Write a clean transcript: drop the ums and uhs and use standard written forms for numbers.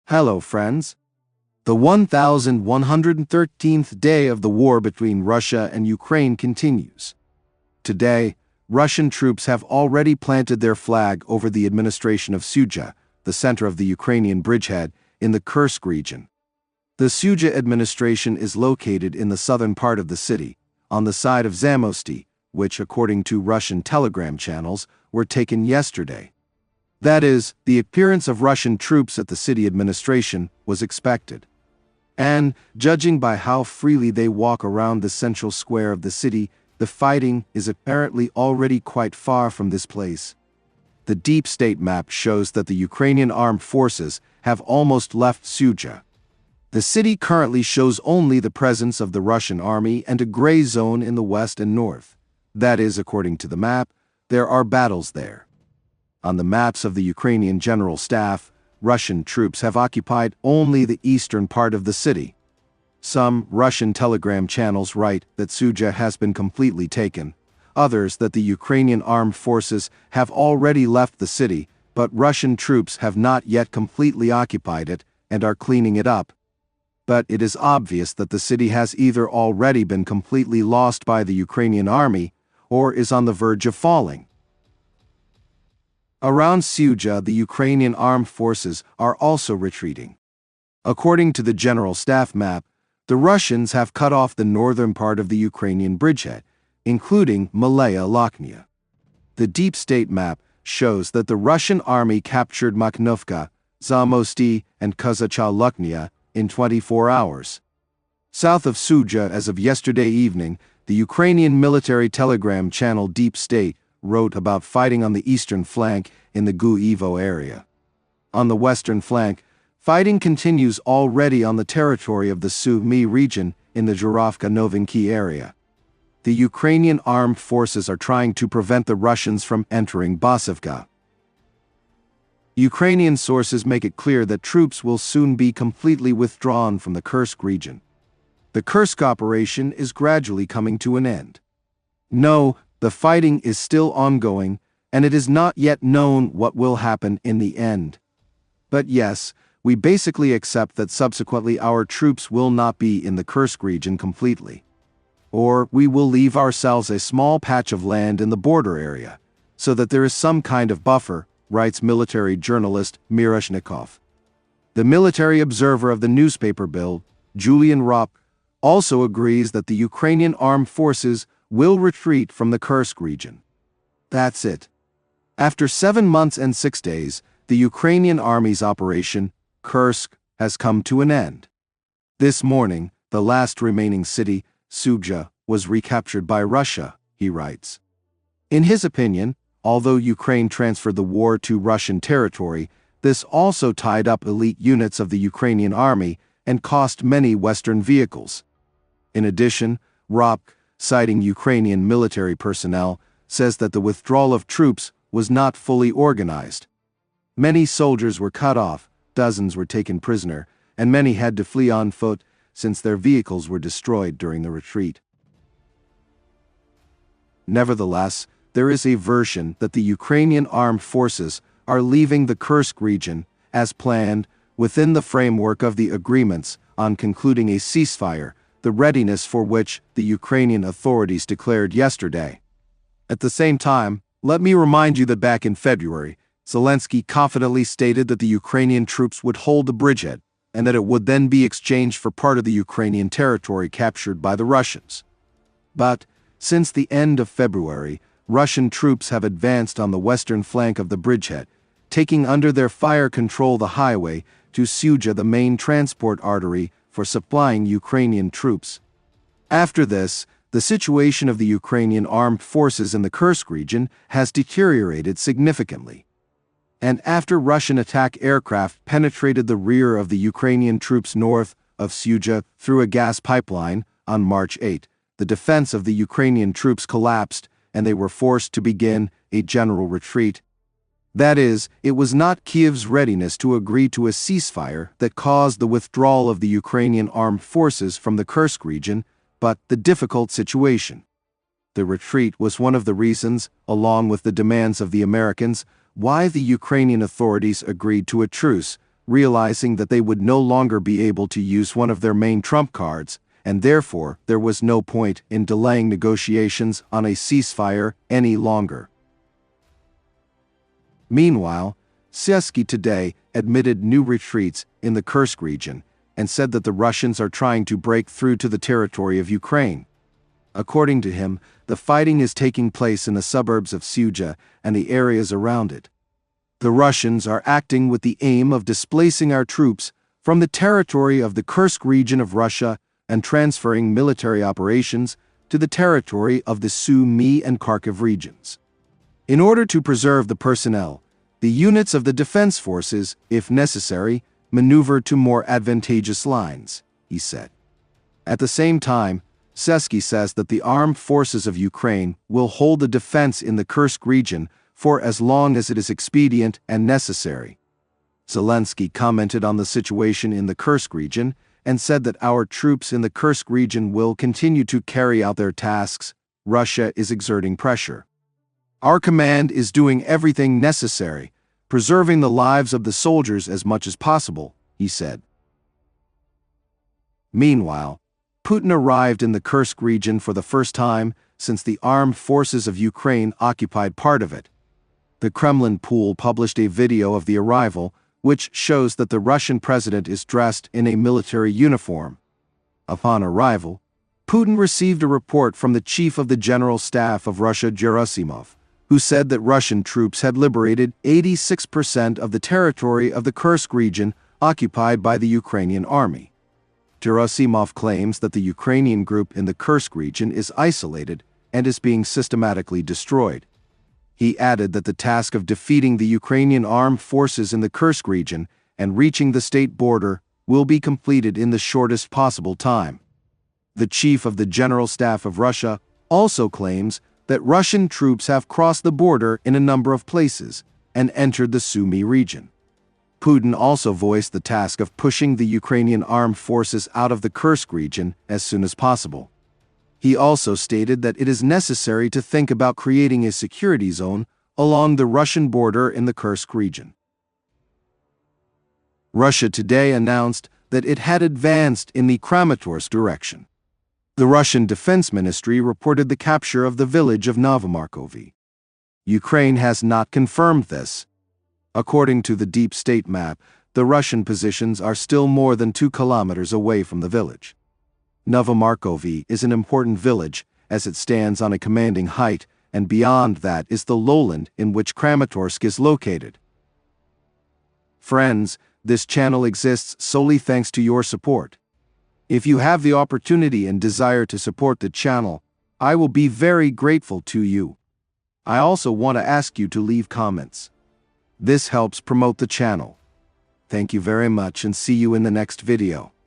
Hello, friends. The 1113th day of the war between Russia and Ukraine continues. Today, Russian troops have already planted their flag over the administration of Sudzha, the center of the Ukrainian bridgehead, in the Kursk region. The Sudzha administration is located in the southern part of the city, on the side of Zamosti, which, according to Russian telegram channels, were taken yesterday. That is, the appearance of Russian troops at the city administration was expected. And, judging by how freely they walk around the central square of the city, the fighting is apparently already quite far from this place. The deep state map shows that the Ukrainian armed forces have almost left Sudzha. The city currently shows only the presence of the Russian army and a gray zone in the west and north. That is, according to the map, there are battles there. On the maps of the Ukrainian General Staff, Russian troops have occupied only the eastern part of the city. Some Russian telegram channels write that Sudzha has been completely taken, others that the Ukrainian armed forces have already left the city, but Russian troops have not yet completely occupied it and are cleaning it up. But it is obvious that the city has either already been completely lost by the Ukrainian army or is on the verge of falling. Around Sudzha, the Ukrainian armed forces are also retreating. According to the General Staff map, the Russians have cut off the northern part of the Ukrainian bridgehead, including Malaya Lochnia. The deep state map shows that the Russian army captured Makhnovka, Zamosti, and Kozacha Lochnia in 24 hours. South of Sudzha, as of yesterday evening, the Ukrainian military telegram channel Deep State wrote about fighting on the eastern flank in the Guevo area. On the western flank, fighting continues already on the territory of the Sumy region in the Zhuravka-Novinky area. The Ukrainian armed forces are trying to prevent the Russians from entering Basivka. Ukrainian sources make it clear that troops will soon be completely withdrawn from the Kursk region. The Kursk operation is gradually coming to an end. No, the fighting is still ongoing, and it is not yet known what will happen in the end. But yes, we basically accept that subsequently our troops will not be in the Kursk region completely. Or we will leave ourselves a small patch of land in the border area, so that there is some kind of buffer, writes military journalist Miroshnikov. The military observer of the newspaper Bild, Julian Ropp, also agrees that the Ukrainian armed forces will retreat from the Kursk region. That's it. After 7 months and 6 days, the Ukrainian army's operation, Kursk, has come to an end. This morning, the last remaining city, Sudzha, was recaptured by Russia, he writes. In his opinion, although Ukraine transferred the war to Russian territory, this also tied up elite units of the Ukrainian army and cost many Western vehicles. In addition, Ropp, citing Ukrainian military personnel, says that the withdrawal of troops was not fully organized. Many soldiers were cut off, dozens were taken prisoner, and many had to flee on foot since their vehicles were destroyed during the retreat. Nevertheless, there is a version that the Ukrainian armed forces are leaving the Kursk region, as planned, within the framework of the agreements on concluding a ceasefire, the readiness for which the Ukrainian authorities declared yesterday. At the same time, let me remind you that back in February, Zelensky confidently stated that the Ukrainian troops would hold the bridgehead, and that it would then be exchanged for part of the Ukrainian territory captured by the Russians. But, since the end of February, Russian troops have advanced on the western flank of the bridgehead, taking under their fire control the highway to Sudzha, the main transport artery for supplying Ukrainian troops. After this, the situation of the Ukrainian armed forces in the Kursk region has deteriorated significantly. And after Russian attack aircraft penetrated the rear of the Ukrainian troops north of Sudzha through a gas pipeline on March 8, the defense of the Ukrainian troops collapsed and they were forced to begin a general retreat. That is, it was not Kiev's readiness to agree to a ceasefire that caused the withdrawal of the Ukrainian armed forces from the Kursk region, but the difficult situation. The retreat was one of the reasons, along with the demands of the Americans, why the Ukrainian authorities agreed to a truce, realizing that they would no longer be able to use one of their main trump cards, and therefore there was no point in delaying negotiations on a ceasefire any longer. Meanwhile, Sudzha today admitted new retreats in the Kursk region and said that the Russians are trying to break through to the territory of Ukraine. According to him, the fighting is taking place in the suburbs of Sudzha and the areas around it. The Russians are acting with the aim of displacing our troops from the territory of the Kursk region of Russia and transferring military operations to the territory of the Sumy and Kharkiv regions. In order to preserve the personnel, the units of the defense forces, if necessary, maneuver to more advantageous lines, he said. At the same time, Sudzha says that the armed forces of Ukraine will hold the defense in the Kursk region for as long as it is expedient and necessary. Zelensky commented on the situation in the Kursk region and said that our troops in the Kursk region will continue to carry out their tasks. Russia is exerting pressure. Our command is doing everything necessary, preserving the lives of the soldiers as much as possible, he said. Meanwhile, Putin arrived in the Kursk region for the first time since the armed forces of Ukraine occupied part of it. The Kremlin pool published a video of the arrival, which shows that the Russian president is dressed in a military uniform. Upon arrival, Putin received a report from the chief of the General Staff of Russia, Gerasimov, who said that Russian troops had liberated 86% of the territory of the Kursk region occupied by the Ukrainian army. Gerasimov claims that the Ukrainian group in the Kursk region is isolated and is being systematically destroyed. He added that the task of defeating the Ukrainian armed forces in the Kursk region and reaching the state border will be completed in the shortest possible time. The chief of the General Staff of Russia also claims that Russian troops have crossed the border in a number of places and entered the Sumy region. Putin also voiced the task of pushing the Ukrainian armed forces out of the Kursk region as soon as possible. He also stated that it is necessary to think about creating a security zone along the Russian border in the Kursk region. Russia today announced that it had advanced in the Kramatorsk direction. The Russian Defense Ministry reported the capture of the village of Novomarkovy. Ukraine has not confirmed this. According to the deep state map, the Russian positions are still more than 2 kilometers away from the village. Novomarkovy is an important village as it stands on a commanding height, and beyond that is the lowland in which Kramatorsk is located. Friends, this channel exists solely thanks to your support. If you have the opportunity and desire to support the channel, I will be very grateful to you. I also want to ask you to leave comments. This helps promote the channel. Thank you very much and see you in the next video.